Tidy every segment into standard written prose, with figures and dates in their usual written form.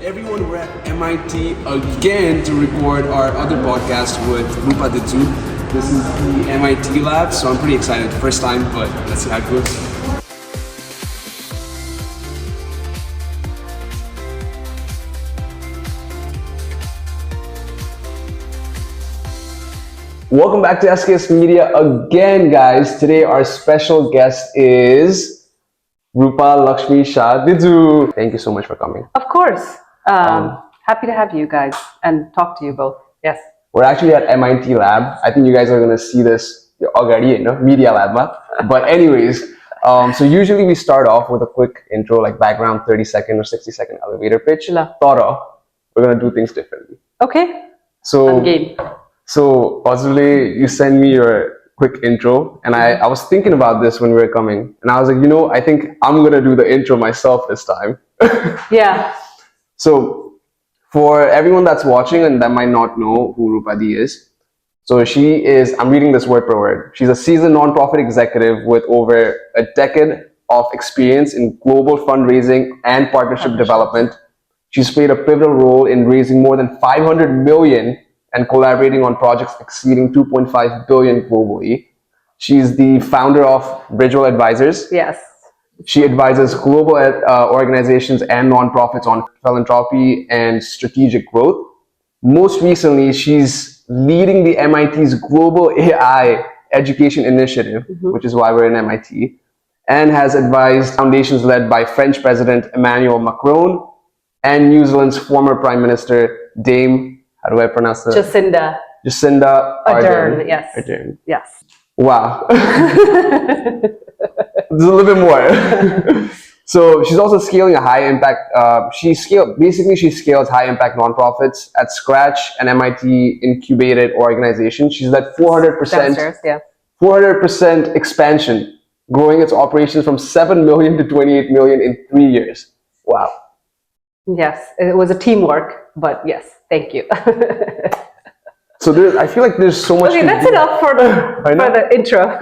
Everyone, we're at MIT again to record our other podcast with Rupa Ditsu. This is the MIT lab, so I'm pretty excited. First time, but let's see how it goes. Welcome back to SKS Media again, guys. Today our special guest is Rupa Laxmi Shah. Ditsu. Thank you so much for coming. Of course. Happy to have you guys and talk to you both. Yes. We're actually at MIT lab. I think you guys are going to see this already, you know, media lab. But anyways, so usually we start off with a quick intro, like background 30-second or 60-second elevator pitch. Toro, we're going to do things differently. Okay. So, I'm game. So, possibly you send me your quick intro, and I was thinking about this when we were coming, and I was like, you know, I think I'm going to do the intro myself this time. Yeah. So, for everyone that's watching and that might not know who Rupa Di is, so she is, I'm reading this word per word, she's a seasoned nonprofit executive with over a decade of experience in global fundraising and partnership development. She's played a pivotal role in raising more than 500 million and collaborating on projects exceeding 2.5 billion globally. She's the founder of Bridgewell Advisors. Yes. She advises global organizations and nonprofits on philanthropy and strategic growth. Most recently, she's leading the MIT's Global AI Education Initiative, which is why we're in MIT, and has advised foundations led by French President Emmanuel Macron and New Zealand's former Prime Minister, Dame, how do I pronounce it? Jacinda Ardern. Yes. Ardern. Yes. Wow. There's a little bit more. So she's also scaling a high impact, she scales high impact nonprofits at scratch, an MIT incubated organization. She's led 400% expansion, growing its operations from 7 million to 28 million in 3 years. Wow. Yes, it was a teamwork, but yes, thank you. So I feel like there's so much. Okay, that's enough for the intro.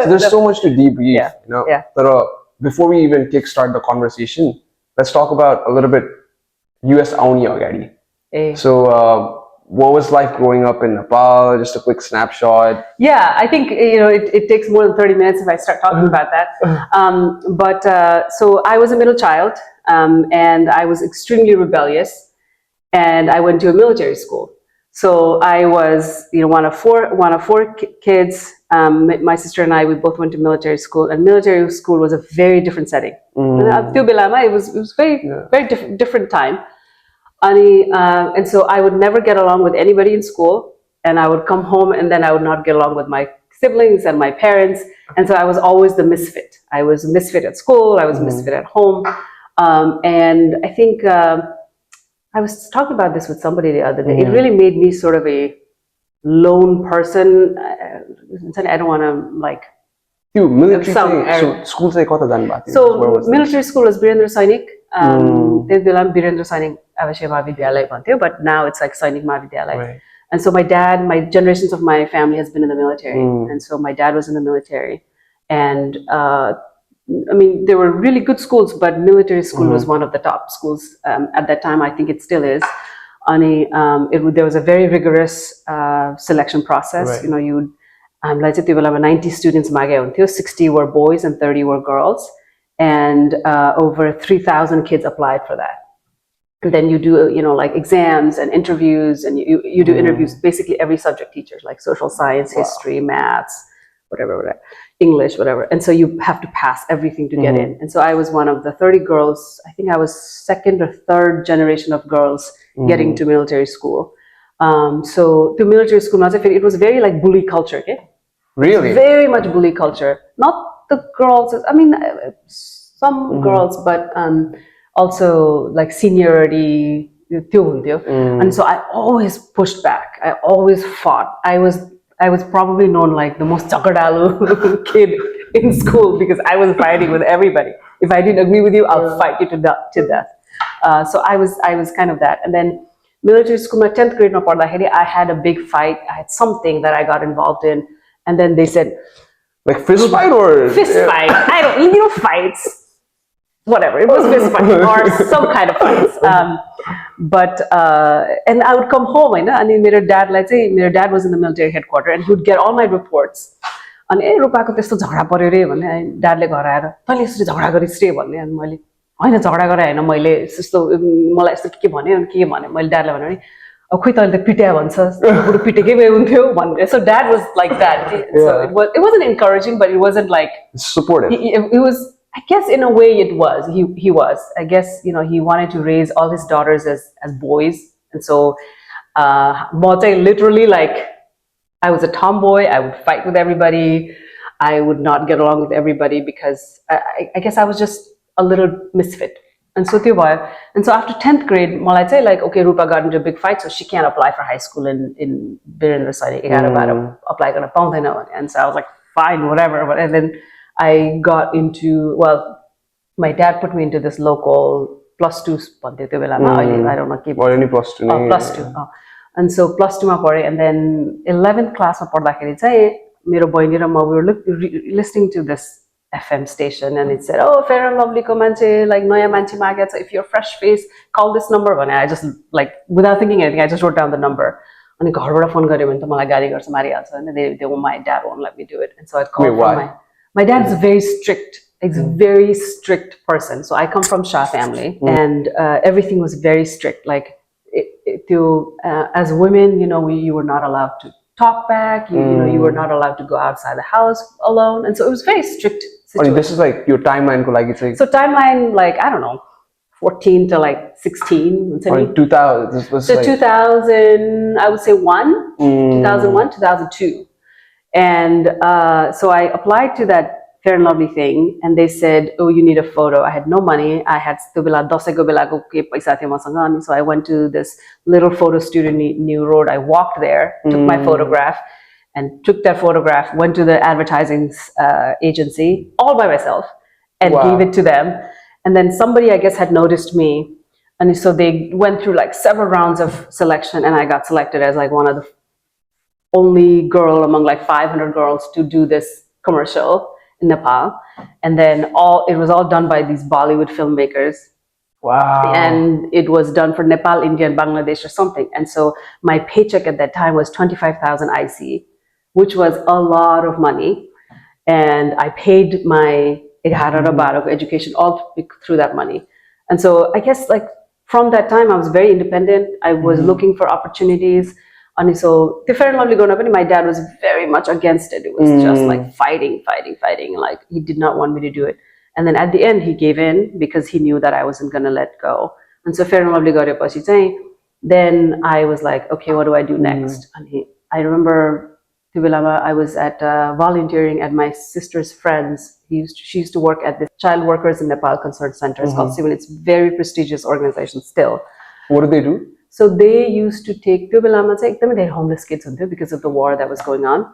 So there's so much to debrief. Yeah. You know. Yeah. But before we even kickstart the conversation, let's talk about a little bit US Auni already. Hey. So what was life growing up in Nepal? Just a quick snapshot. Yeah, I think it takes more than 30 minutes if I start talking about that. So I was a middle child, and I was extremely rebellious, and I went to a military school. So I was, one of four kids. My sister and I, we both went to military school, and military school was a very different setting. It was very different time. And so I would never get along with anybody in school, and I would come home and then I would not get along with my siblings and my parents. And so I was always the misfit. I was a misfit at school. I was a misfit at home. And I think I was talking about this with somebody the other day. It really made me sort of a lone person. I don't want to military so school se kota dan bati. So military school was Birendra Sainik. Birendra Sainik Avashya Mahavidyalaya bhantyo, but now it's like Sainik Mahavidyalaya. Right. And so my generations of my family has been in the military, and so my dad was in the military, and there were really good schools, but military school was one of the top schools at that time. I think it still is. There was a very rigorous selection process. Right. You'd 90 students, 60 were boys and 30 were girls, and over 3,000 kids applied for that. And then you do, like exams and interviews, and you do interviews, basically every subject teachers, like social science, history, maths, whatever, English, whatever. And so you have to pass everything to get in. And so I was one of the 30 girls. I think I was second or third generation of girls getting to military school. So to military school, it was very like bully culture. Okay? Really? Very much bully culture. Not the girls. Some girls, but also like seniority. And so I always pushed back. I always fought. I was probably known like the most chakadalu kid in school because I was fighting with everybody. If I didn't agree with you, I'll fight you to death. So I was kind of that. And then military school, my 10th grade, I had a big fight. I had something that I got involved in. And then they said, like fist fight or? Fist fight. I don't, fights. whatever, it was fist fighting or some kind of fights. But and I would come home, and my dad was in the military headquarters, and he would get all my reports. अनि रुपाको त्यस्तो झगडा पर्यो रे भन्ने ड्याडले घर आएर तैँले यसरी झगडा गरिस् रे भन्ने अनि मैले होइन झगडा गरे होइन मैले यस्तो मलाई यस्तो के भन्यो के भन्यो मैले ड्याडलाई भने अब खोइ तैँले त पिट्या भन्छ बरु पिटेकै भए हुन्थ्यो भन्ने so dad was like that so it wasn't encouraging but it wasn't like supportive. It was, I guess in a way it was. He was. I guess, he wanted to raise all his daughters as boys. And so literally like I was a tomboy. I would fight with everybody. I would not get along with everybody because I guess I was just a little misfit. And so after 10th grade, मलाई चाहिँ like okay, Rupa got into a big fight, so she can't apply for high school in Birendra Sainik. 11 apply गर्न पाउँदैन भने. And so I was like, fine, whatever. And then I got into, well, my dad put me into this local +2 भन्थ्यो त्यो बेलामा. I don't know के only +2 +2. And so +2 मा पढेँ. And then 11th class मा पढ्दाखेरि चाहिँ मेरो बहिनी र म we were listening to this FM station and it said, oh, Fair and Lovely को मान्छे like नयाँ मान्छे मागेको छ, if you're fresh face call this number भने. I just like without thinking anything I just wrote down the number. अनि घरबाट phone गर्यो भने त मलाई गाली गर्छ मारिहाल्छ and my dad won't let me do it. And so I called from my dad is very strict. He's a very strict person. So I come from Shah family and everything was very strict. Like as women, you were not allowed to talk back. You were not allowed to go outside the house alone. And so it was very strict situation. This is like your timeline. So timeline, like, I don't know, 14 to like 16. 2000. So 2000, I would say 2001, 2002. And so I applied to that Fair and Lovely thing, and they said, oh, you need a photo. I had no money. I had so I went to this little photo studio in New Road. I walked there, took my photograph, and took that photograph, went to the advertising agency all by myself, and gave it to them. And then somebody, I guess, had noticed me. And so they went through like several rounds of selection, and I got selected as like one of the only girl among like 500 girls to do this commercial in Nepal. And then it was all done by these Bollywood filmmakers. Wow. And it was done for Nepal, India, and Bangladesh or something. And so my paycheck at that time was 25,000 IC, which was a lot of money. And I paid my 11 education all through that money. And so I guess like from that time, I was very independent. I was looking for opportunities. And so the Fair and Lovely growing up, my dad was very much against it. It was just like fighting. Like he did not want me to do it. And then at the end, he gave in because he knew that I wasn't going to let go. And so Fair and Lovely got up, then I was like, okay, what do I do next? And I remember I was at volunteering at my sister's friends. She used to work at this Child Workers in Nepal Concerned Center. It's called Civil. It's a very prestigious organization still. What do they do? So they used to take, they had homeless kids because of the war that was going on.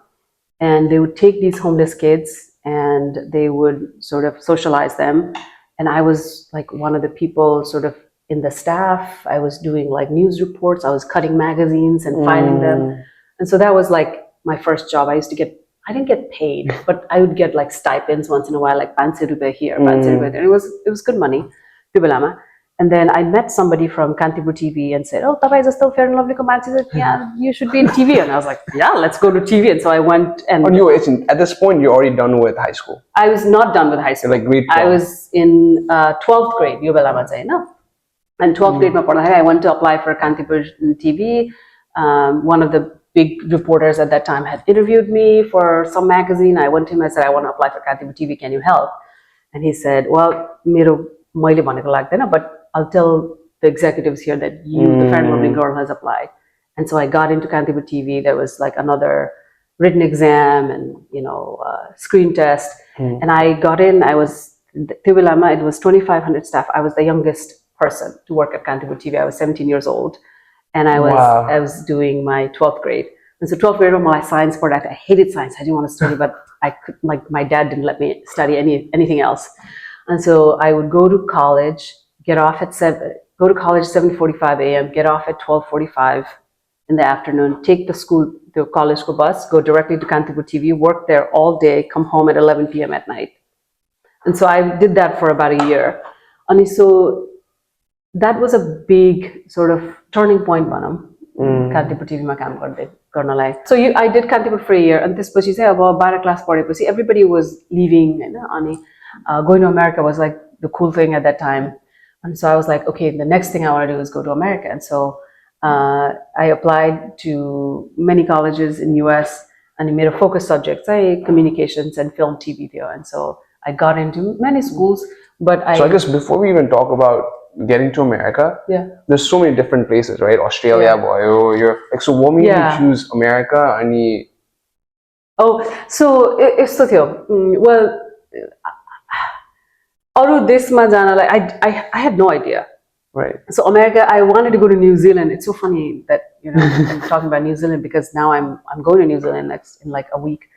And they would take these homeless kids and they would sort of socialize them. And I was like one of the people sort of in the staff. I was doing like news reports. I was cutting magazines and filing them. And so that was like my first job. I didn't get paid, but I would get like stipends once in a while, like 500 rupiah here, 500 rupiah there. It was good money. And then I met somebody from Kantipur TV and said, oh, tapai jasto Fair and Lovely ko manche cha, yeah, you should be in TV. And I was like, yeah, let's go to TV. And so I went and... At this point, you're already done with high school. I was not done with high school. Like grade 12. I was in 12th grade. And 12th grade, I went to apply for Kantipur TV. One of the big reporters at that time had interviewed me for some magazine. I went to him, I said, I want to apply for Kantipur TV. Can you help? And he said, well, but I'll tell the executives here that the Fair and Lovely girl, has applied. And so I got into Kantipur TV. There was like another written exam and, screen test. And I got in. I was, it was 2,500 staff. I was the youngest person to work at Kantipur TV. I was 17 years old. And I was doing my 12th grade. And so 12th grade, my science part, I hated science. I didn't want to study, but I could, like, my dad didn't let me study anything else. And so I would go to college, get off at 7:45 a.m., get off at 12:45 in the afternoon, take the college bus, go directly to Kantipur TV, work there all day, come home at 11 p.m. at night. And so I did that for about a year. And so that was a big sort of turning point bhanam. Kantipur TV ma kaam garnalai. So I did Kantipur for a year, and त्यसपछि चाहिँ अब 12 class पढेपछि everybody was leaving हैन अनि going to America was like the cool thing at that time. And so I was like, okay, the next thing I want to do is go to America. And so I applied to many colleges in US and I made a focus subject, say communications and film TV there. And so I got into many schools, but So I guess before we even talk about getting to America, there's so many different places, right? Australia, you're like, so what made you choose America? And so it's well, I had no idea. Right. So America, I wanted to go to New Zealand. It's so funny that I'm talking about New Zealand because now I'm going to New Zealand next in like a week.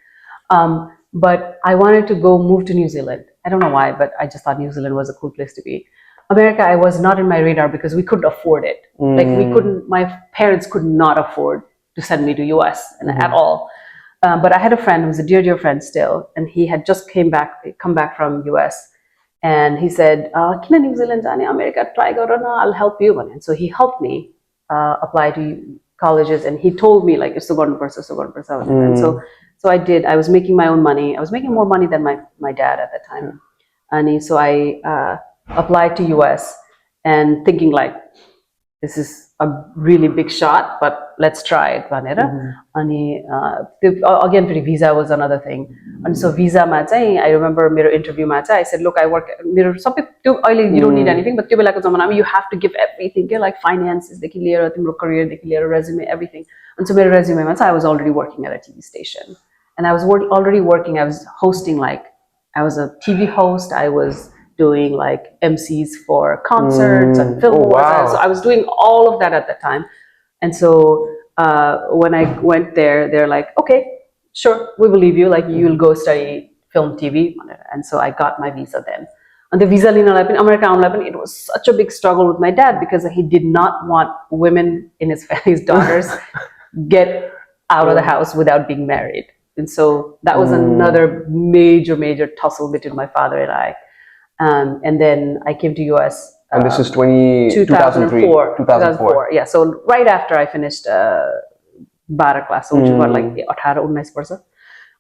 But I wanted to move to New Zealand. I don't know why, but I just thought New Zealand was a cool place to be. America, I was not in my radar because we couldn't afford it. Like my parents could not afford to send me to US at all. But I had a friend who was a dear friend still, and he had just come back from US. And he said, Kina New Zealand, America, try go, I'll help you. And so he helped me apply to colleges, and he told me like, it's so good person. And so I did. I was making my own money. I was making more money than my dad at that time. And so I applied to US and thinking like, this is a really big shot, but let's try it. Again, visa was another thing. And so visa, I remember my interview, I said, look, I work, some people, you don't need anything, but you have to give everything, like finances, career, resume, everything. And so my resume, I was already working at a TV station. And I was already working, I was hosting, like, I was a TV host, I was doing like MCs for concerts and film awards. So I was doing all of that at that time. And so when I went there, they're like, okay, sure, we believe you. Like you'll go study film TV. And so I got my visa then. And the visa in America, it was such a big struggle with my dad because he did not want women in his family's daughters get out of the house without being married. And so that was another major tussle between my father and I. And then I came to US. And this is 2004. 2004. Yeah. So right after I finished 12 class, which was like 18-19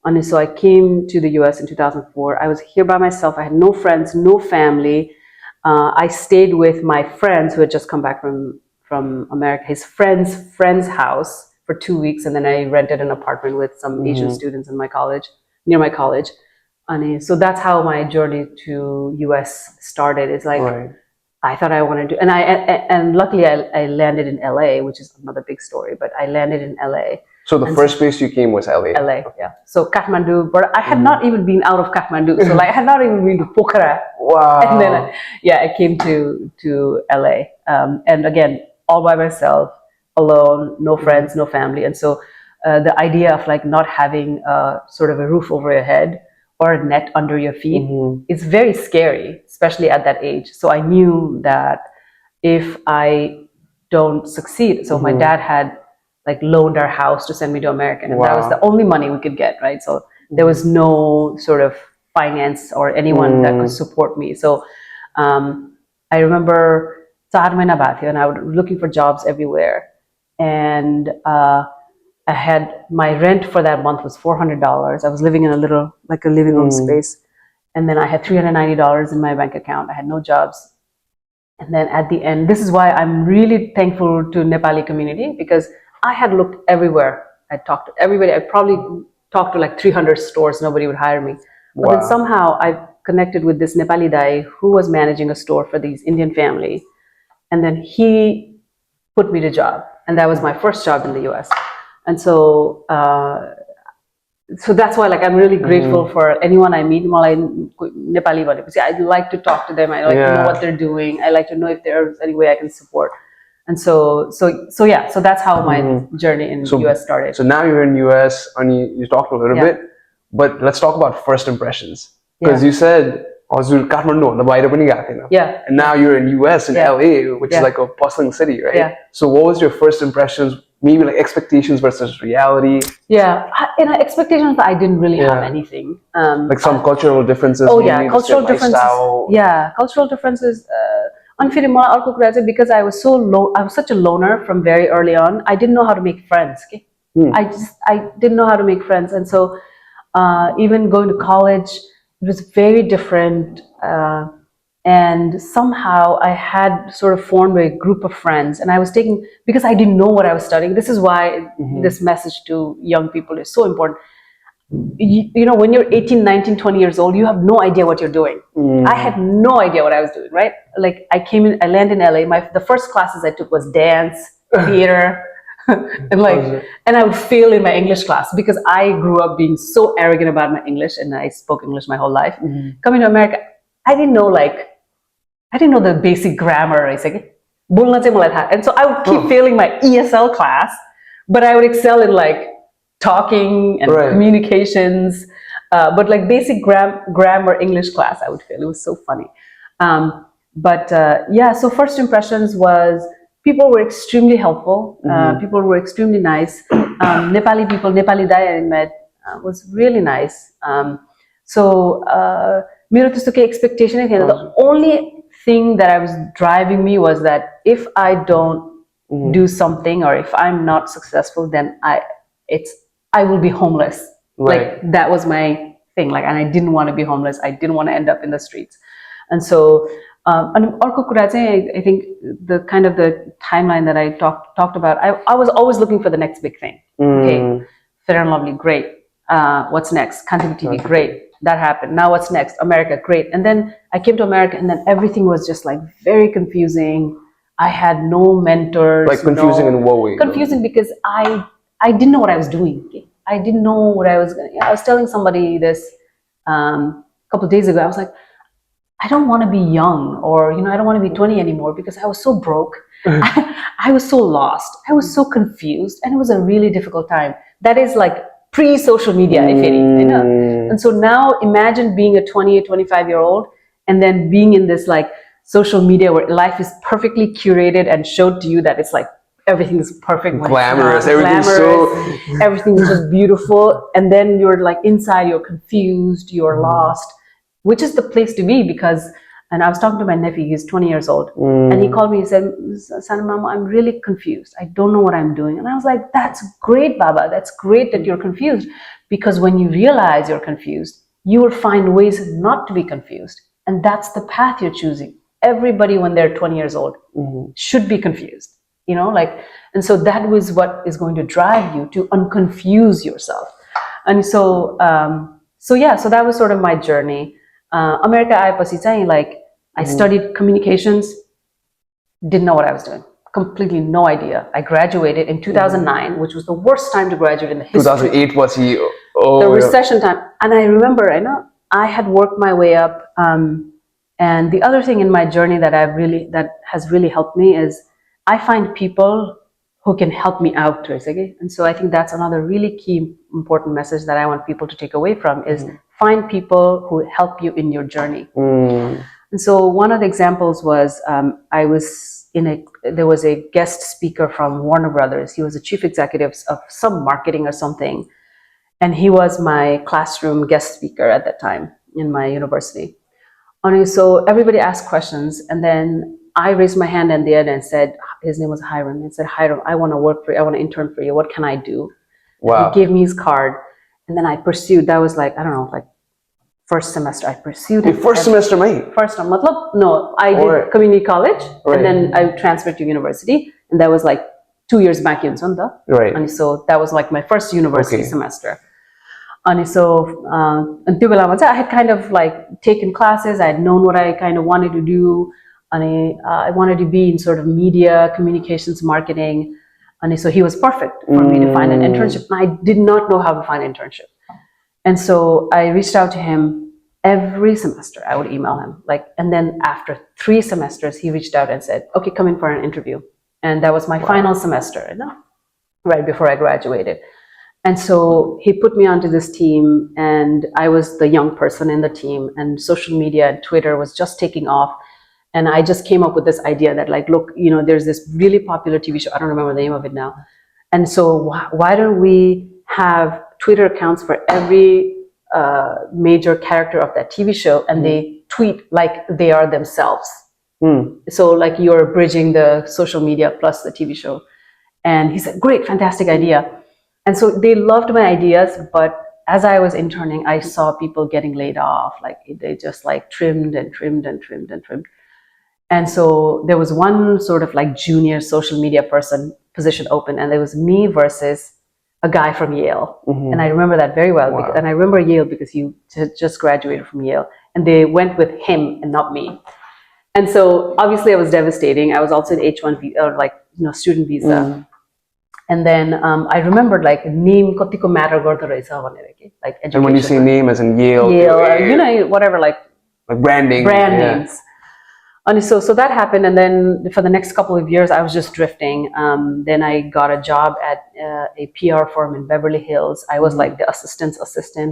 And so I came to the US in 2004. I was here by myself. I had no friends, no family. I stayed with my friends who had just come back from America, his friend's house for 2 weeks. And then I rented an apartment with some Asian students in my college, near my college. And so that's how my journey to US started. It's like, I thought I wanted to, and luckily I landed in LA, which is another big story, but I landed in LA. So the first place you came was LA? LA, yeah. So Kathmandu, but I had not even been out of Kathmandu. So like I had not even been to Pokhara. Wow. And then, I came to LA. And again, all by myself, alone, no friends, no family. And so the idea of like not having sort of a roof over your head or a net under your feet is very scary, especially at that age. So I knew that if I don't succeed, so my dad had like loaned our house to send me to America, and that was the only money we could get, right? So there was no sort of finance or anyone that could support me. So I remember and I was looking for jobs everywhere, and I had my rent for that month was $400. I was living in a little, like a living room space. And then I had $390 in my bank account. I had no jobs. And then at the end, this is why I'm really thankful to Nepali community, because I had looked everywhere. I talked to everybody. I probably talked to like 300 stores. Nobody would hire me. But then somehow I connected with this Nepali guy who was managing a store for these Indian family. And then he put me to job. And that was my first job in the US. And so, so that's why, like, I'm really grateful for anyone I meet. Nepali, I like to talk to them. I like to know what they're doing. I like to know if there's any way I can support. And so that's how my journey in US started. So now you're in US, and you talked a little bit, but let's talk about first impressions. Because you said, and now you're in US in LA, which is like a bustling city, right? So what was your first impressions maybe like expectations versus reality? Yeah, in expectations, I didn't really have anything. Like some cultural differences. Oh yeah, cultural differences. Yeah, cultural differences. Because I was such a loner from very early on. I didn't know how to make friends. Okay? I didn't know how to make friends, and so even going to college, it was very different. And somehow I had sort of formed a group of friends, and I was taking, because I didn't know what I was studying. This is why this message to young people is so important. You know, when you're 18, 19, 20 years old, you have no idea what you're doing. I had no idea what I was doing, right? Like I landed in LA. The first classes I took was dance, theater, and I would fail in my English class because I grew up being so arrogant about my English, and I spoke English my whole life. Coming to America, I didn't know the basic grammar. It's like, and so I would keep failing my ESL class, but I would excel in like talking and communications. But like basic grammar English class, I would fail. It was so funny. So first impressions was people were extremely helpful. People were extremely nice. Nepali people, Nepali Dai I met was really nice. मेरो त्यस्तो केही expectation थिएन. The only thing that I was driving me was that if I don't do something, or if I'm not successful, then I will be homeless. Like that was my thing. Like, and I didn't want to be homeless. I didn't want to end up in the streets. And so, I think the kind of the timeline that I talked about, I was always looking for the next big thing. Okay, Fair and Lovely, great. What's next? Kantipur TV, great. That happened. Now what's next? America, great. And then I came to America, and then everything was just like very confusing. I had no mentors. Like confusing in what way? Confusing because I didn't know what I was doing. I didn't know what I was going. I was telling somebody this a couple of days ago. I was like, I don't want to be young, or I don't want to be 20 anymore, because I was so broke. I was so lost. I was so confused, and it was a really difficult time. That is like pre-social media, if any. And so now imagine being a 20 or 25-year-old and then being in this like social media where life is perfectly curated and showed to you that it's like everything is perfect, glamorous, everything is just beautiful, and then you're like inside, you're confused, you're lost, which is the place to be. Because, and I was talking to my nephew, he's 20 years old, and he called me, he said, Sana Mama, I'm really confused. I don't know what I'm doing. And I was like, that's great, Baba. That's great that you're confused, because when you realize you're confused, you will find ways not to be confused. And that's the path you're choosing. Everybody, when they're 20 years old, should be confused, and so that was what is going to drive you to unconfuse yourself. And so, so that was sort of my journey. America आएपछि चाहिँ like I studied communications, didn't know what I was doing, completely no idea. I graduated in 2009, which was the worst time to graduate in the history. 2008 was the recession time. And I remember, I had worked my way up. And the other thing in my journey that has really helped me is I find people who can help me out. And so I think that's another really key, important message that I want people to take away from is find people who help you in your journey. And so one of the examples was there was a guest speaker from Warner Brothers. He was the chief executive of some marketing or something. And he was my classroom guest speaker at that time in my university. And so everybody asked questions, and then I raised my hand at the end and said, his name was Hiram, and said, Hiram, I want to work for you. I want to intern for you. What can I do? Wow. He gave me his card, and then I pursued. That was like, I don't know, like first semester. I pursued it. First semester, mate? First, no, I did community college, and then I transferred to university, and that was like 2 years back in Sunda. Right. And so that was like my first university semester. And so, I had kind of like taken classes. I had known what I kind of wanted to do. And I wanted to be in sort of media, communications, marketing. And so he was perfect for me to find an internship. And I did not know how to find an internship. And so I reached out to him every semester. I would email him. And then after 3 semesters, he reached out and said, okay, come in for an interview. And that was my final semester, right before I graduated. And so he put me onto this team, and I was the young person in the team, and social media and Twitter was just taking off. And I just came up with this idea that like, look, there's this really popular TV show. I don't remember the name of it now. And so why don't we have Twitter accounts for every major character of that TV show, and they tweet like they are themselves. So like you're bridging the social media plus the TV show. And he said, great, fantastic idea. And so they loved my ideas, but as I was interning, I saw people getting laid off. Like they just like trimmed and trimmed and trimmed and trimmed. And so there was one sort of like junior social media person position open, and there was me versus a guy from Yale. And I remember that very well. Because, and I remember Yale because he just graduated from Yale, and they went with him and not me. And so obviously I was devastating. I was also in H1 visa, or like, student visa. And then I remembered like name kotiko matter garda rahecha bhanera ke, like education. And when you say name as in Yale, whatever, like brand names. And so that happened, and then for the next couple of years, I was just drifting. Then I got a job at a PR firm in Beverly Hills. I was like the assistant,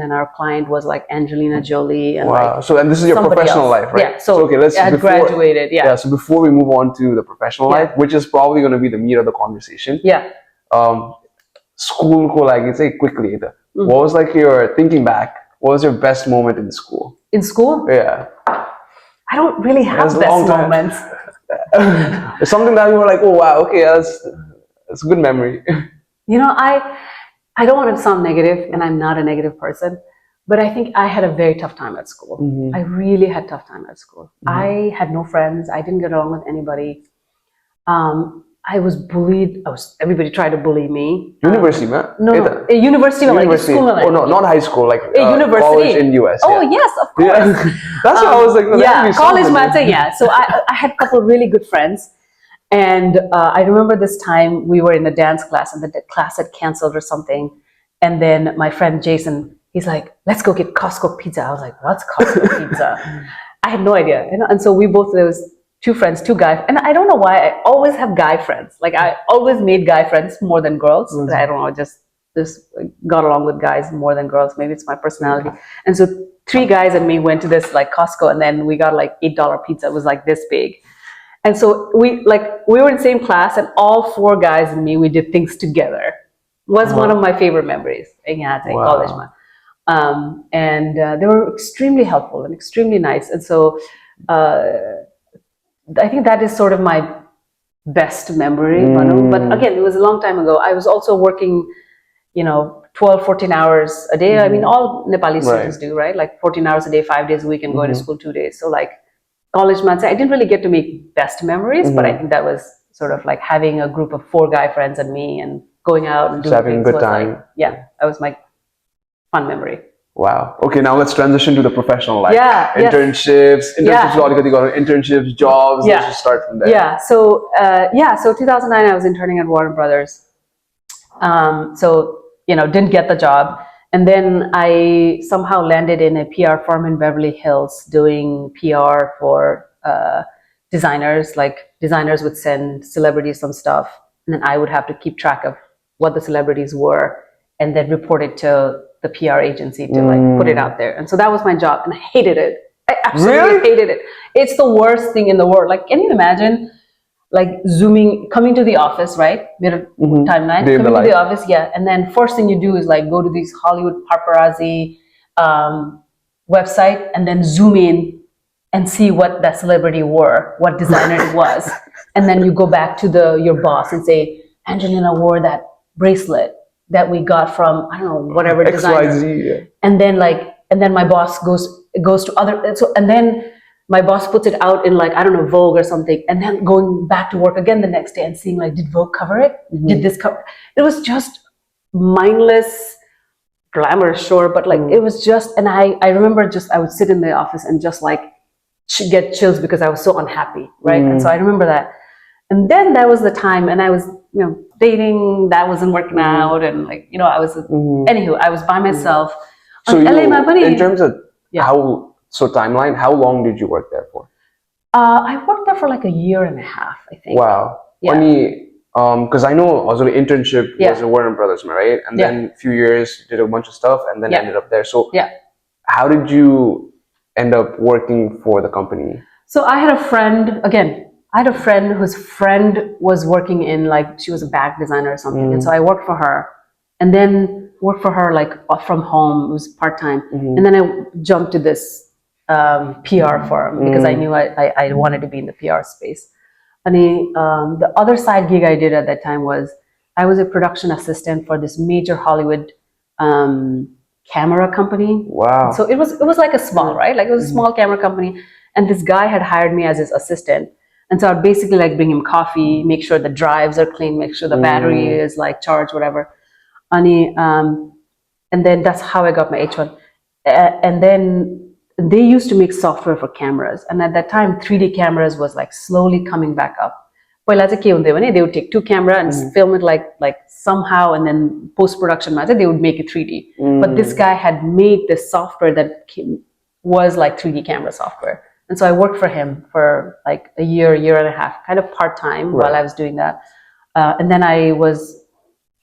and our client was like Angelina Jolie. And wow! So and this is your professional life, right? Yeah. So okay, let's. I had graduated. Yeah. So before we move on to the professional life, which is probably going to be the meat of the conversation. Yeah. School ko lagi say quickly. What was like your thinking back? What was your best moment in school? In school? Yeah. I don't really have best moments. It's something that you were like, oh wow, okay, that's a good memory. I don't want to sound negative, and I'm not a negative person, but I think I had a very tough time at school. I really had a tough time at school. I had no friends. I didn't get along with anybody. I was bullied. Everybody tried to bully me. University, man? No, university. Like school. Oh no, not high school. Like university. College in US. Oh yes, of course. Yeah. That's what I was like. Yeah, college matter. Yeah. So I had a couple of really good friends, and I remember this time we were in a dance class, and the class had canceled or something, and then my friend Jason, he's like, "Let's go get Costco pizza." I was like, "What's Costco pizza?" I had no idea, and so we both, there was two friends, two guys, and I don't know why I always have guy friends. Like I always made guy friends more than girls. I don't know, just got along with guys more than girls. Maybe it's my personality. And so three guys and me went to this like Costco, and then we got like $8 pizza. It was like this big. And so we were in the same class, and all four guys and me, we did things together. It was one of my favorite memories in college. And they were extremely helpful and extremely nice. And so I think that is sort of my best memory. But again, it was a long time ago. I was also working, 12, 14 hours a day. I mean, all Nepali students do, right? Like 14 hours a day, 5 days a week, and going to school 2 days. So like college months, I didn't really get to make best memories, but I think that was sort of like having a group of four guy friends and me, and going out and doing having a good time. That was my fun memory. Wow. Okay, now let's transition to the professional life. Yeah. Internships, internships, jobs. Let's just start from there. Yeah. So 2009, I was interning at Warner Brothers. Didn't get the job. And then I somehow landed in a PR firm in Beverly Hills doing PR for designers. Like designers would send celebrities some stuff, and then I would have to keep track of what the celebrities were, and then report it to the PR agency to like put it out there. And so that was my job, and I hated it. I absolutely hated it. It's the worst thing in the world. Like, can you imagine like coming to the office, right? Timeline, coming to the office, and then first thing you do is like go to these Hollywood paparazzi website, and then zoom in and see what that celebrity wore, what designer it was. And then you go back to your boss and say, Angelina wore that bracelet that we got from, I don't know, whatever designer. XYZ, And then my boss goes to other, and then my boss puts it out in like, I don't know, Vogue or something, and then going back to work again the next day and seeing like, did Vogue cover it? Did this cover? It was just mindless, glamorous, sure, but like it was just, and I remember I would sit in the office and just like get chills because I was so unhappy, right? And so I remember that. And then that was the time, and I was, dating, that wasn't working out, and like, I was, anywho, I was by myself. So in terms of timeline, how long did you work there for? I worked there for like a year and a half, I think. Wow. Because I know also the internship was at Warner Brothers, right? And then a few years, did a bunch of stuff, and then ended up there. So how did you end up working for the company? So I had a friend, again, I had a friend whose friend was working in like, she was a bag designer or something. And so I worked for her and then worked for her like from home. It was part-time. And then I jumped to this PR firm because I knew I wanted to be in the PR space. And the other side gig I did at that time was I was a production assistant for this major Hollywood camera company. Wow. So it was like a small, right? Like it was a small camera company. And this guy had hired me as his assistant. And so I'd basically like bring him coffee, make sure the drives are clean, make sure the battery is like charged, whatever. And then that's how I got my H1. And then they used to make software for cameras. And at that time, 3D cameras was like slowly coming back up. They would take 2 cameras and film it like somehow, and then post-production, they would make it 3D. But this guy had made this software that was like 3D camera software. And so I worked for him for like a year and a half, kind of part-time while I was doing that. And then I was,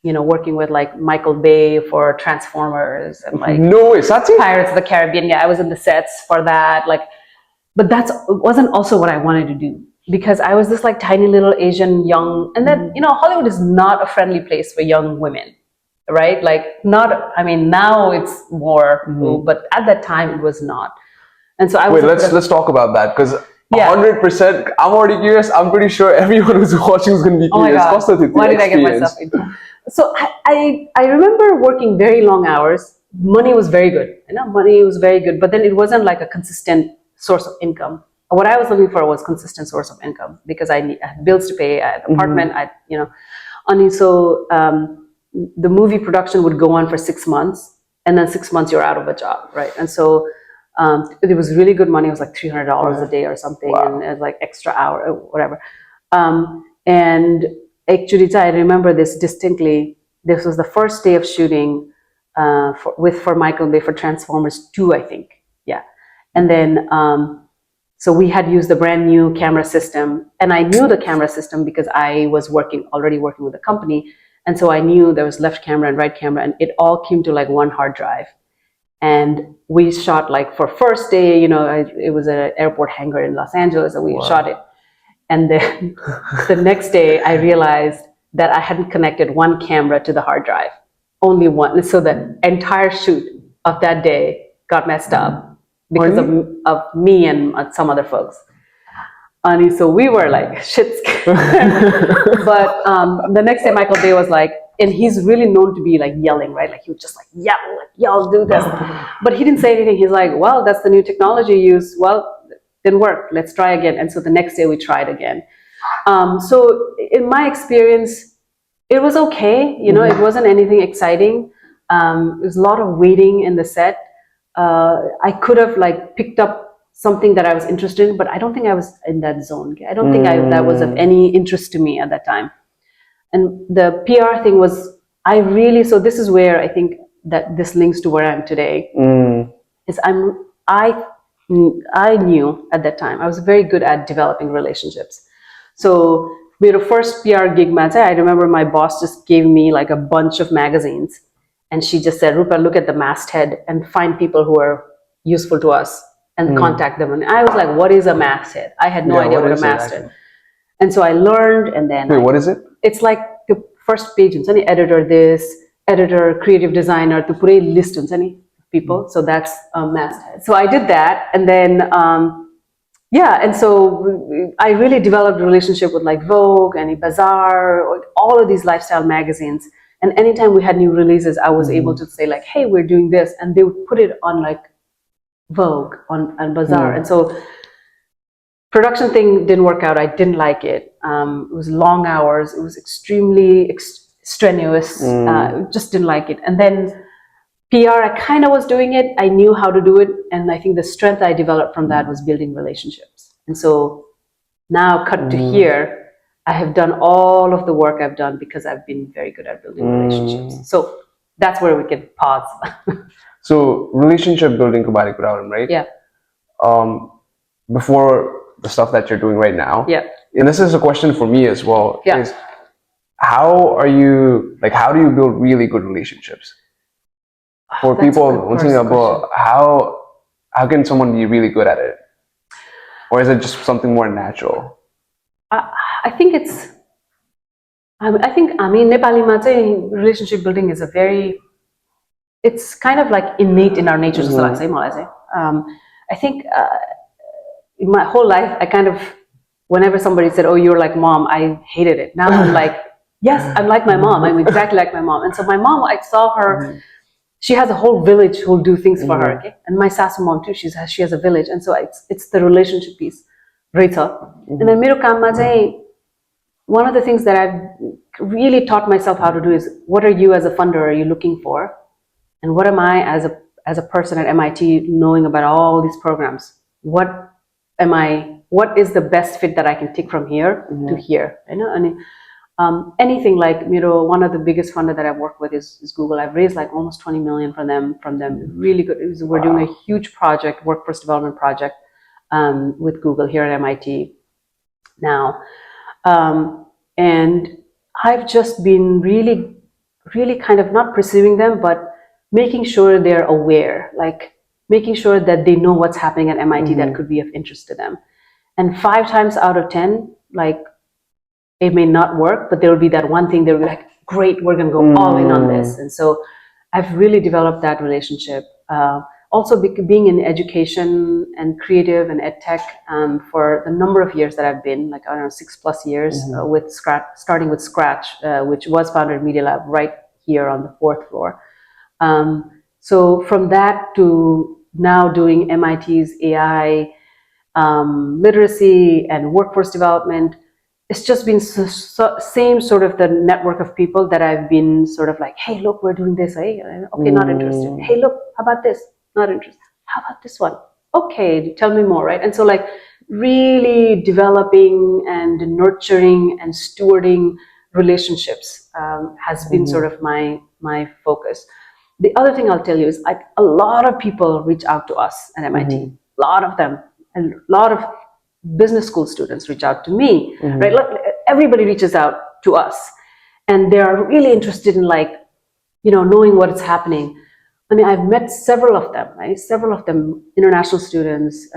working with like Michael Bay for Transformers and like Pirates of the Caribbean. Yeah, I was in the sets for that. But that wasn't also what I wanted to do, because I was this like tiny little Asian young, and then, Hollywood is not a friendly place for young women, right? Like now it's more, but at that time it was not. And so I was let's talk about that, because 100%, I'm already curious. I'm pretty sure everyone who's watching is going to be curious. Oh my God. What did I get myself into? So I remember working very long hours. Money was very good. Money was very good, but then it wasn't like a consistent source of income. What I was looking for was consistent source of income, because I had bills to pay, I had an apartment, so the movie production would go on for 6 months, and then 6 months you're out of a job, right? And so it was really good money. It was like $300 a day or something. Wow. And it was like extra hour or whatever. And actually, I remember this distinctly. This was the first day of shooting for Michael Bay for Transformers 2, I think. Yeah. And then, so we had used the brand new camera system, and I knew the camera system because I was already working with a company. And so I knew there was left camera and right camera, and it all came to like one hard drive. And we shot like for first day, it was an airport hangar in Los Angeles, and we shot it. And then the next day I realized that I hadn't connected one camera to the hard drive, only one. So the entire shoot of that day got messed up because of me and some other folks. And so we were like shit scared. But the next day Michael Bay was like, and he's really known to be like yelling, right? Like he would just like yell, y'all do this. But he didn't say anything. He's like, well, that's the new technology used. Well, didn't work. Let's try again. And so the next day we tried again. So in my experience, it was okay. It wasn't anything exciting. It was a lot of waiting in the set. I could have like picked up something that I was interested in, but I don't think I was in that zone. I don't think that was of any interest to me at that time. And the PR thing was, so this is where I think that this links to where I am today, is I knew at that time, I was very good at developing relationships. So we had a first PR gig, I remember my boss just gave me like a bunch of magazines, and she just said, Rupa, look at the masthead and find people who are useful to us and contact them. And I was like, what is a masthead? I had no idea what a masthead. And so I learned, and then what is it? It's like the first page, any editor this, editor, creative designer, to put a list on any people. So that's a masthead. So I did that, and then and so I really developed a relationship with like Vogue and Bazaar, all of these lifestyle magazines. And anytime we had new releases, I was able to say like, hey, we're doing this, and they would put it on like Vogue on Bazaar. And so production thing didn't work out. I didn't like it. It was long hours. It was extremely strenuous. Just didn't like it. And then PR, I kind of was doing it. I knew how to do it. And I think the strength I developed from that was building relationships. And so now cut to here, I have done all of the work I've done because I've been very good at building relationships. So that's where we can pause. So relationship building, right? Yeah. Before the stuff that you're doing right now. Yeah. And this is a question for me as well. Yeah. Is how do you build really good relationships? For people, about how can someone be really good at it? Or is it just something more natural? I think it's. I think Nepali ma चाहिँ relationship building is a very. It's kind of like innate in our nature. जस्तो लाग्छ है मलाई चाहिँ. I think in my whole life, I kind of, whenever somebody said, "Oh, you're like mom," I hated it. Now I'm like, yes, I'm like my mom. I'm exactly like my mom. And so my mom, I saw her. She has a whole village who'll do things for her. Okay, and my sasu mom too. She has a village, and so it's the relationship piece. Right. And then मेरो काममा चाहिँ one of the things that I've really taught myself how to do is, what are you as a funder are you looking for, and what am I as a person at MIT knowing about all these programs? What is the best fit that I can take from here to here? You know, and anything like, one of the biggest funder that I've worked with is Google. I've raised like almost 20 million from them. Really good. We're doing a huge project, workforce development project, with Google here at MIT now. And I've just been really kind of not pursuing them, but making sure they're aware, like making sure that they know what's happening at MIT that could be of interest to them. And 5 times out of 10, like, it may not work, but there will be that one thing they'll be like, great, we're going to go all in on this. And so I've really developed that relationship. Also being in education and creative and ed tech for the number of years that I've been, like, I don't know, 6+ years, with starting with Scratch, which was founded at Media Lab right here on the 4th floor. So from that to now doing MIT's AI literacy and workforce development, it's just been same sort of the network of people that I've been sort of like, hey, look, we're doing this. Hey, okay, not interested. Hey, look, how about this? Not interested. How about this one? Okay, tell me more, right? And so, like, really developing and nurturing and stewarding relationships has been sort of my focus. The other thing I'll tell you is, like, a lot of people reach out to us at MIT. A lot of them, and a lot of business school students reach out to me, right? Like, everybody reaches out to us, and they are really interested in, like, knowing what is happening. I mean, I've met several of them, right? Several of them, international students.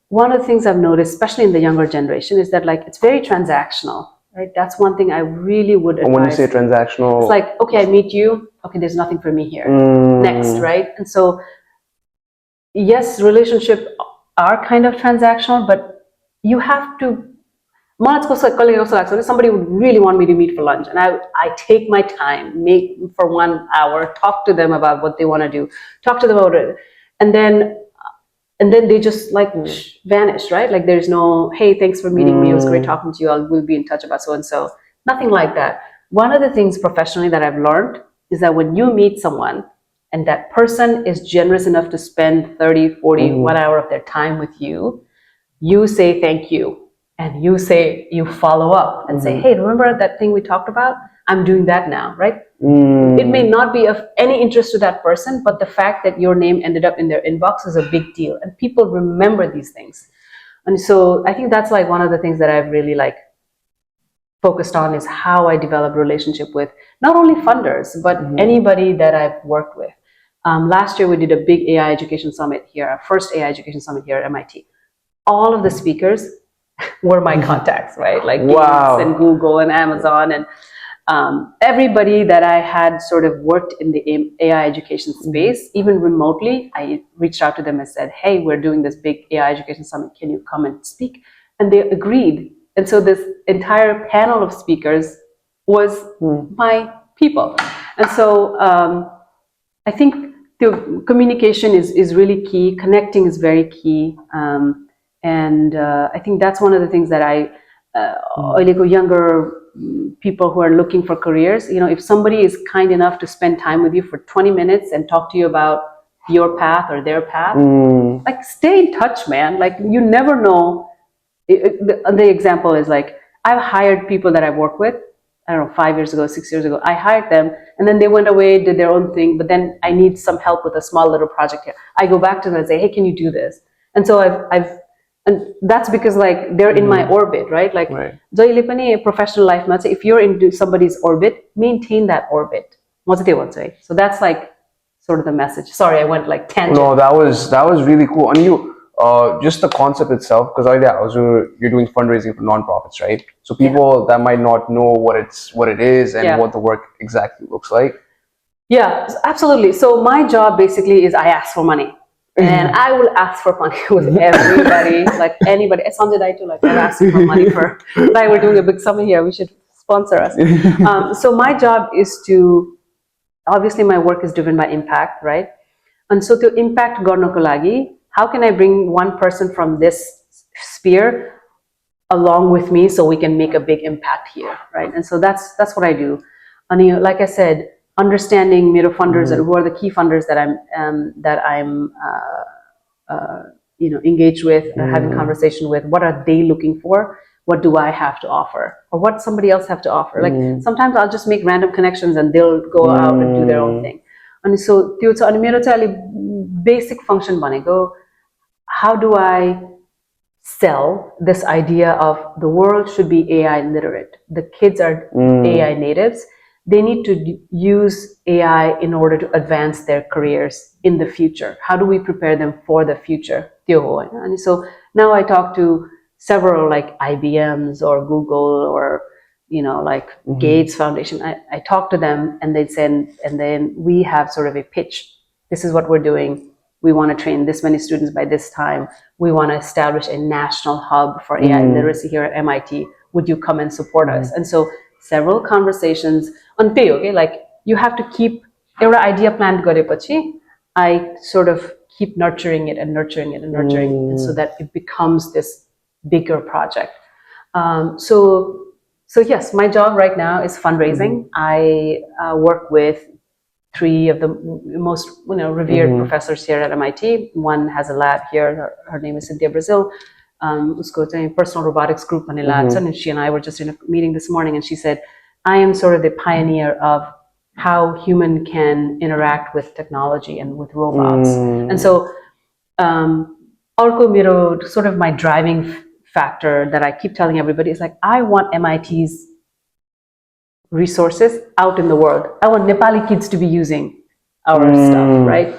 One of the things I've noticed, especially in the younger generation, is that, like, it's very transactional, right? That's one thing I really would advise. When you say transactional, it's like, okay, I meet you. Okay, there's nothing for me here. Next, right? And so, yes, relationships are kind of transactional, but you have to. Somebody would really want me to meet for lunch, and I take my time, meet for 1 hour, talk to them about what they want to do, talk to them about it, and then they just, like, vanish, right? Like, there's no, hey, thanks for meeting me, it was great talking to you, we'll be in touch about so and so. Nothing like that. One of the things professionally that I've learned is that when you meet someone and that person is generous enough to spend 30, 40, 1 hour of their time with you, you say thank you. And you follow up and say, hey, remember that thing we talked about? I'm doing that now, right? It may not be of any interest to that person, but the fact that your name ended up in their inbox is a big deal. And people remember these things. And so I think that's, like, one of the things that I've really, like, focused on, is how I develop relationship with not only funders, but anybody that I've worked with. Last year, we did a big AI education summit here, our first AI education summit here at MIT. All of the speakers were my contacts, right? Like, Glitz and Google and Amazon, and everybody that I had sort of worked in the AI education space, even remotely, I reached out to them and said, hey, we're doing this big AI education summit. Can you come and speak? And they agreed. And so this entire panel of speakers was my people. And so I think the communication is really key. Connecting is very key. And I think that's one of the things that younger people who are looking for careers, if somebody is kind enough to spend time with you for 20 minutes and talk to you about your path or their path, like, stay in touch, man. Like, you never know. The example is, like, I've hired people that I've worked with, I don't know, 5 years ago, 6 years ago. I hired them, and then they went away, did their own thing, but then I need some help with a small little project here. I go back to them and say, hey, can you do this? And so and that's because, like, they're in my orbit, right? Like, जहिले पनि professional life मा चाहिँ, if you're into somebody's orbit, maintain that orbit. So that's, like, sort of the message. Sorry, I went, like, tangent. No, that was really cool. And just the concept itself, because you're doing fundraising for nonprofits, right? So people that might not know what it is and what the work exactly looks like. Yeah, absolutely. So my job basically is I ask for money. And I will ask for money with everybody, like anybody. Sanjay Dai too, like I ask for money for. Like we're doing a big summit here. We should sponsor us. So my job is to, obviously my work is driven by impact, right? And so to impact garnako lagi, how can I bring one person from this sphere along with me so we can make a big impact here, right? And so that's what I do. And like I said, understanding मेरो funders and who are the key funders that I'm engaged with, having conversation with. What are they looking for? What do I have to offer, or what somebody else have to offer? Like sometimes I'll just make random connections and they'll go out and do their own thing. And so त्यो चाहिँ अनि मेरो चाहिँ अलि basic function भनेको, how do I sell this idea of the world should be AI literate? The kids are AI natives. They need to use AI in order to advance their careers in the future. How do we prepare them for the future? And so now I talk to several like IBMs or Google or like Gates Foundation. I talk to them and they send, and then we have sort of a pitch. This is what we're doing. We want to train this many students by this time. We want to establish a national hub for AI literacy here at MIT. Would you come and support us? And so several conversations on pay, okay? Like you have to keep your idea planned गरेपछि, I sort of keep nurturing it and nurturing it and nurturing it, and so that it becomes this bigger project. So yes, my job right now is fundraising. I work with 3 of the most revered professors here at MIT. One has a lab here. Her name is Cynthia Brazil. Usko चाहिँ personal robotics group भन्ने lab छ, and she and I were just in a meeting this morning, and she said, I am sort of the pioneer of how human can interact with technology and with robots. And so अर्को मेरो sort of my driving factor that I keep telling everybody is like, I want MIT's resources out in the world. I want Nepali kids to be using our stuff, right?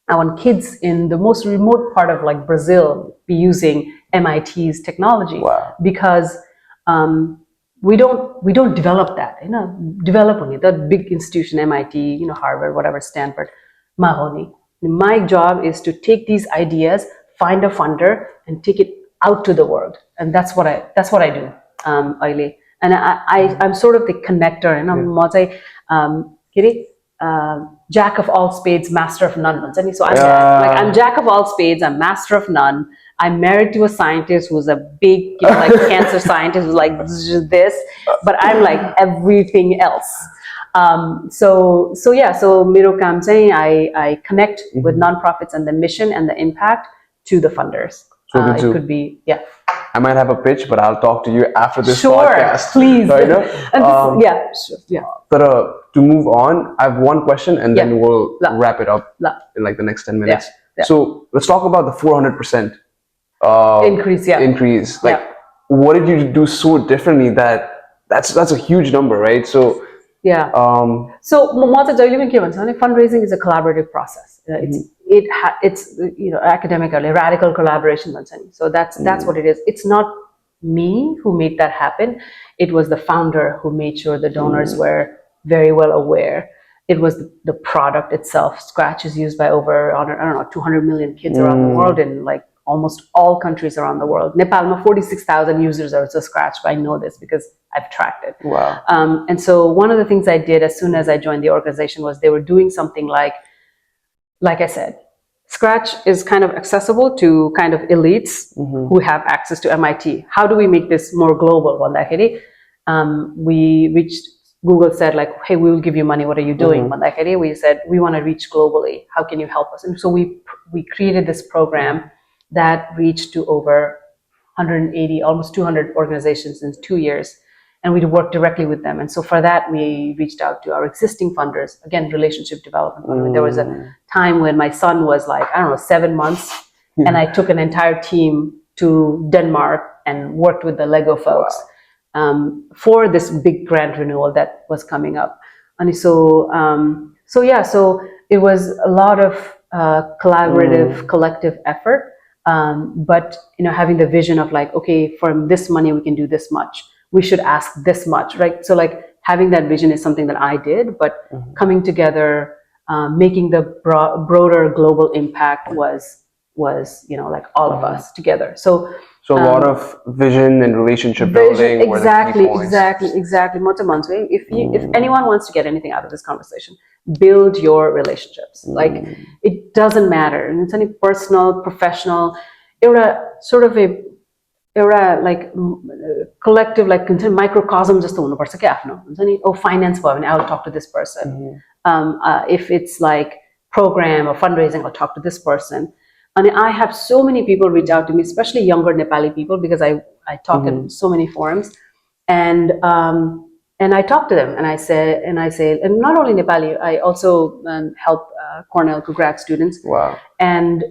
I want kids in the most remote part of like Brazil be using MIT's technology. Because we don't develop that, develop only that big institution, MIT, Harvard, whatever, Stanford, mahoni. My job is to take these ideas, find a funder, and take it out to the world, and that's what I do, अहिले. And I'm sort of the connector, and म चाहिँ jack of all spades, master of none भन्छ नि. So I'm jack of all spades, I'm master of none. I'm married to a scientist who's a big like cancer scientist who's like this, but I'm like everything else. So मेरो काम चाहिँ I connect with nonprofits and the mission and the impact to the funders. So it could be, I might have a pitch, but I'll talk to you after this Sure, podcast. please. Sure. But to move on, I have one question, and then we'll wrap it up in like the next 10 minutes. So let's talk about the 400% increase. Increase. Like, what did you do so differently that's a huge number, right? So so म चाहिँ जहिले पनि के भन्छ भने fundraising is a collaborative process. It's academically radical collaboration भन्छ नि. So that's what it is. It's not me who made that happen. It was the founder who made sure the donors were very well aware. It was the product itself. Scratch is used by over 200 million kids around the world in like almost all countries around the world. Nepal, 46,000 users are to Scratch. I know this because I've tracked it. Wow. And so one of the things I did as soon as I joined the organization was they were doing something like I said, Scratch is kind of accessible to kind of elites who have access to MIT. How do we make this more global? Google said like, hey, we will give you money. What are you doing? We said, we want to reach globally. How can you help us? And so we created this program that reached to over 180, almost 200 organizations in 2 years. And we worked directly with them. And so for that, we reached out to our existing funders, again, relationship development. There was a time when my son was like, 7 months. And I took an entire team to Denmark and worked with the Lego folks for this big grant renewal that was coming up. And so it was a lot of collaborative, collective effort. but having the vision of like, okay, from this money we can do this much, we should ask this much, right? So like having that vision is something that I did, but coming together, making the broader global impact was like all of us together. So a lot of vision and relationship building were the key points. Exactly. If anyone wants to get anything out of this conversation, build your relationships. Like it doesn't matter, and it's any personal, professional, sort of a like collective, like microcosm just हुनुपर्छ के आफ्नो हुन्छ नि. Oh, finance भयो भने I will talk to this person. If it's like program or fundraising, I'll talk to this person. And I have so many people reach out to me, especially younger Nepali people, because I talk in so many forums, and I talk to them, and I say, and not only Nepali, I also help Cornell grad students. Wow. And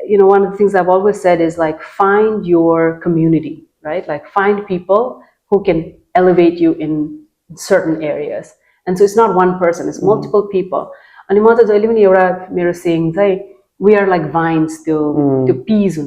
one of the things I've always said is like, find your community, right? Like find people who can elevate you in certain areas. And so it's not one person, it's multiple people. And we are like vines, the peas,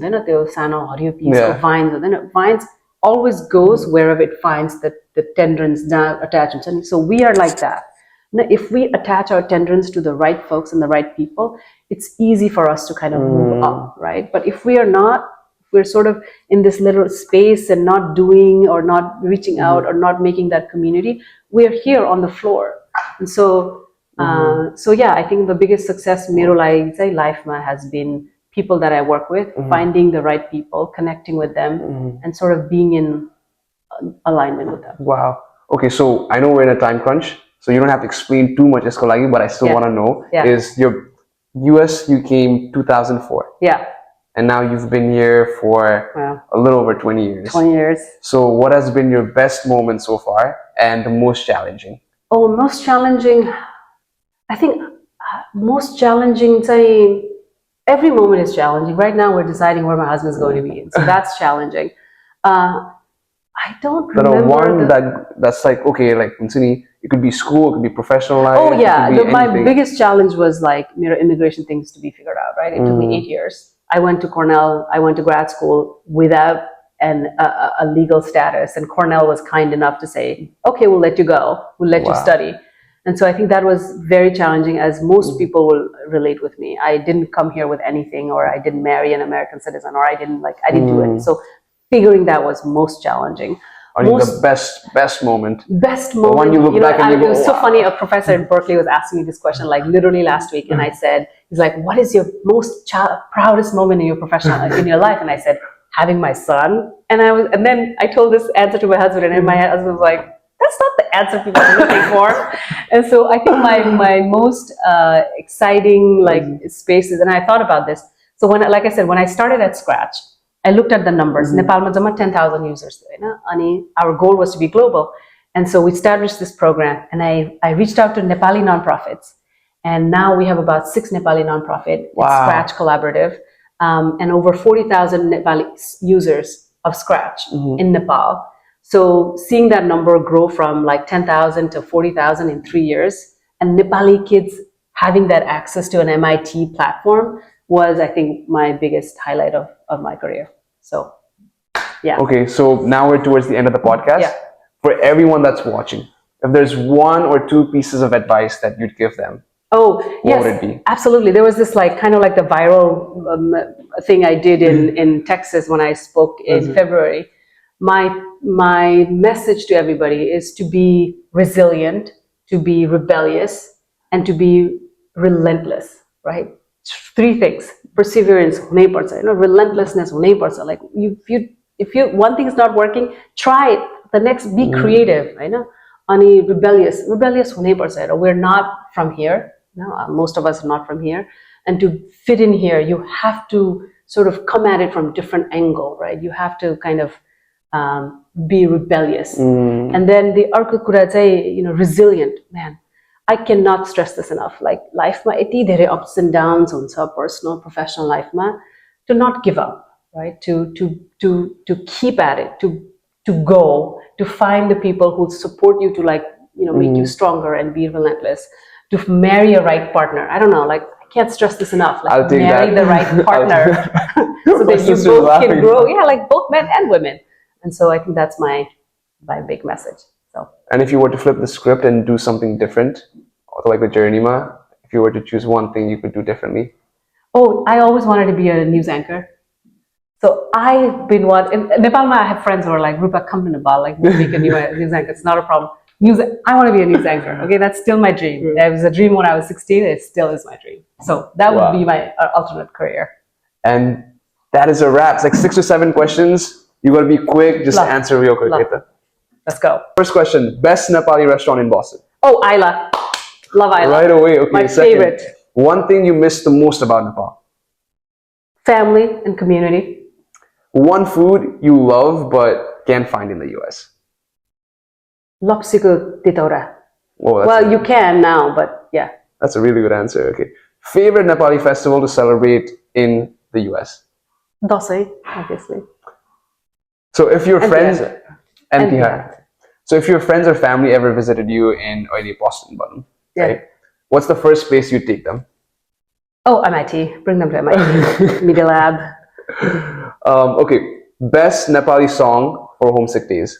vines always goes wherever it finds the tendrils attachments. So we are like that. Now, if we attach our tendrils to the right folks and the right people, it's easy for us to kind of move up, right? But if we are not, we're sort of in this little space and not doing or not reaching out or not making that community, we're here on the floor. And so, yeah, I think the biggest success मेरो लागि चाहिँ लाइफमा has been people that I work with, finding the right people, connecting with them, and sort of being in alignment with them. Wow. Okay, so I know we're in a time crunch, so you don't have to explain too much, but I still want to know, is your US, you came 2004. Yeah. And now you've been here for a little over 20 years. 20 years. So what has been your best moment so far and the most challenging? Oh, most challenging. I think most challenging, every moment is challenging. Right now we're deciding where my husband's going to be. So that's challenging. I don't remember. One that's like, okay, like it could be school, it could be professional life. Oh yeah, my biggest challenge was like immigration things to be figured out, right? It took me 8 years. I went to Cornell, I went to grad school without a legal status, and Cornell was kind enough to say, okay, we'll let you go, we'll let you study. And so I think that was very challenging, as most people will relate with me. I didn't come here with anything, or I didn't marry an American citizen, or I didn't do it. So figuring that was most challenging. I think the best moment. Best moment. The one you look back and you go, it was so funny. A professor in Berkeley was asking me this question, like literally last week, and I said, he's like, "What is your most proudest moment in your professional in your life?" And I said, "Having my son." And then I told this answer to my husband, and my husband was like, "That's not the answer people are looking for." And so I think my most exciting spaces, and I thought about this. So when I started at scratch, I looked at the numbers. Nepal ma jama 10,000 users. Our goal was to be global. And so we established this program, and I reached out to Nepali nonprofits. And now we have about 6 Nepali nonprofit Scratch Collaborative, and over 40,000 Nepali users of Scratch in Nepal. So seeing that number grow from like 10,000 to 40,000 in 3 years, and Nepali kids having that access to an MIT platform was, I think, my biggest highlight of my career. So, yeah. Okay, so now we're towards the end of the podcast. Yeah. For everyone that's watching, if there's 1 or 2 pieces of advice that you'd give them, what would it be? Absolutely. There was this kind of like the viral thing I did in Texas when I spoke in February. My message to everybody is to be resilient, to be rebellious, and to be relentless, right? 3 things. Perseverance, relentlessness, like if you one thing is not working, try it. The next, be creative, right? Ani rebellious, we're not from here. Most of us are not from here, and to fit in here, you have to sort of come at it from a different angle, right? You have to kind of be rebellious, and then the arko kura chai, resilient, man. I cannot stress this enough. Like life ma eti dherai ups and downs huncha, personal, professional life ma, to not give up, right? To keep at it, to go, to find the people who support you to make you stronger and be relentless, to marry a right partner. I don't know, can't stress this enough. Like, I'll take marry that. the right partner so that you sister's both can laughing. grow. Yeah, like both men and women. And so I think that's my big message. So. And if you were to flip the script and do something different, or like the journey, Ma, if you were to choose one thing you could do differently. Oh, I always wanted to be a news anchor. So I've been in Nepal. I have friends who are like, Rupa, come to Nepal, like we'll make a news anchor. It's not a problem. I want to be a news anchor. Okay, that's still my dream. It was a dream when I was 16. It still is my dream. So that would be my alternate career. And that is a wrap. It's like 6 or 7 questions. You got to be quick. Just answer real quick. Let's go. First question: best Nepali restaurant in Boston. Oh, Isla. Love Isla. Right away. Okay. My second, favorite. One thing you miss the most about Nepal. Family and community. One food you love but can't find in the US. Lopsiku titaura. Oh, well, you can now, but yeah. That's a really good answer. Okay. Favorite Nepali festival to celebrate in the US? Dasai, obviously. So if your friends and Tihar. So if your friends or family ever visited you in Boston, right? What's the first place you'd take them? Oh, MIT. Bring them to MIT. Media Lab. Okay. Best Nepali song for homesick days.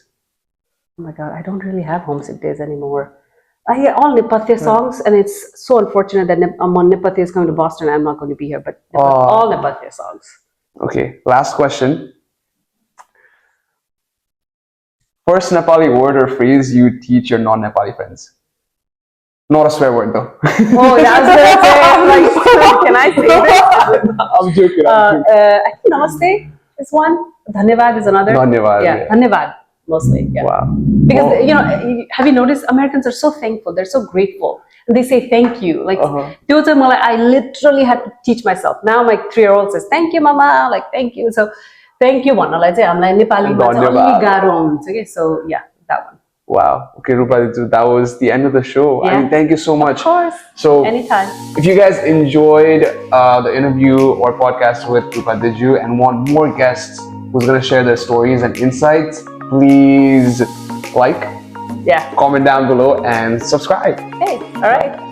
Oh my God, I don't really have homesick days anymore. I hear all Nepatya songs, and it's so unfortunate that Nepatya is coming to Boston. I'm not going to be here, but all Nepatya songs. Okay, last question. First Nepali word or phrase you teach your non-Nepali friends. Not a swear word though. Oh, yeah, I was gonna say, I'm like, can I say this? I'm joking. I think Namaste is one. Dhanyavad is another. Dhanyavad. Yeah, Dhanyavad mostly. Yeah. Wow. Because have you noticed Americans are so thankful. They're so grateful. And they say thank you. Like I literally had to teach myself. Now my 3-year-old says thank you, mama. Like thank you. So thank you one. Like I'm like Nepali. Okay, so yeah, that one. Wow. Okay, Rupa, that was the end of the show. Yeah. I mean, thank you so much. Of course. So anytime. If you guys enjoyed the interview or podcast with Rupa Diju and want more guests who's going to share their stories and insights, please comment down below and subscribe. Hey, all right.